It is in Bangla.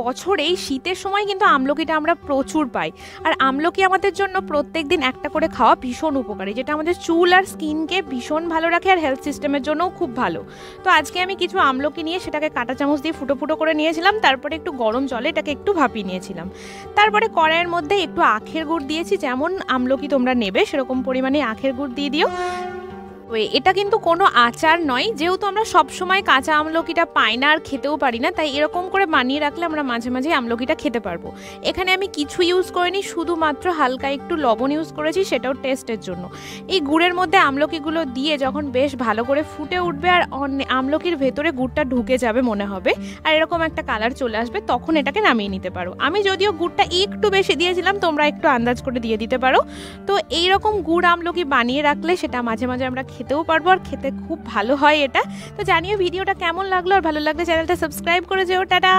বছর এই শীতের সময় কিন্তু আমলকিটা আমরা প্রচুর পাই। আর আমলকি আমাদের জন্য প্রত্যেক দিন একটা করে খাওয়া ভীষণ উপকারী, যেটা আমাদের চুল আর স্কিনকে ভীষণ ভালো রাখে আর হেলথ সিস্টেমের জন্যও খুব ভালো। তো আজকে আমি কিছু আমলকি নিয়ে সেটাকে কাঁটা চামচ দিয়ে ফুটো ফুটো করে নিয়েছিলাম, তারপরে একটু গরম জলে এটাকে একটু ভাপিয়ে নিয়েছিলাম। তারপরে কড়াইয়ের মধ্যে একটু আখের গুড় দিয়েছি, যেমন আমলকি তোমরা নেবে সেরকম পরিমাণে আখের গুড় দিয়ে দিও। এটা কিন্তু কোনো আচার নয়, যেহেতু আমরা সবসময় কাঁচা আমলকিটা পাই না আর খেতেও পারি না, তাই এরকম করে বানিয়ে রাখলে আমরা মাঝে মাঝে আমলকিটা খেতে পারবো। এখানে আমি কিছু ইউজ করিনি, শুধুমাত্র হালকা একটু লবণ ইউজ করেছি, সেটাও টেস্টের জন্য। এই গুড়ের মধ্যে আমলকিগুলো দিয়ে যখন বেশ ভালো করে ফুটে উঠবে আর আমলকির ভেতরে গুড়টা ঢুকে যাবে মনে হবে, আর এরকম একটা কালার চলে আসবে, তখন এটাকে নামিয়ে নিতে পারো। আমি যদিও গুড়টা একটু বেশি দিয়েছিলাম, তোমরা একটু আন্দাজ করে দিয়ে দিতে পারো। তো এইরকম গুড় আমলকি বানিয়ে রাখলে সেটা মাঝে মাঝে আমরা খেতেও পারবো, আর খেতে খুব ভালো হয় এটা। তো জানিও ভিডিওটা কেমন লাগলো, আর ভালো লাগলে চ্যানেলটা সাবস্ক্রাইব করে যেও। টাটা।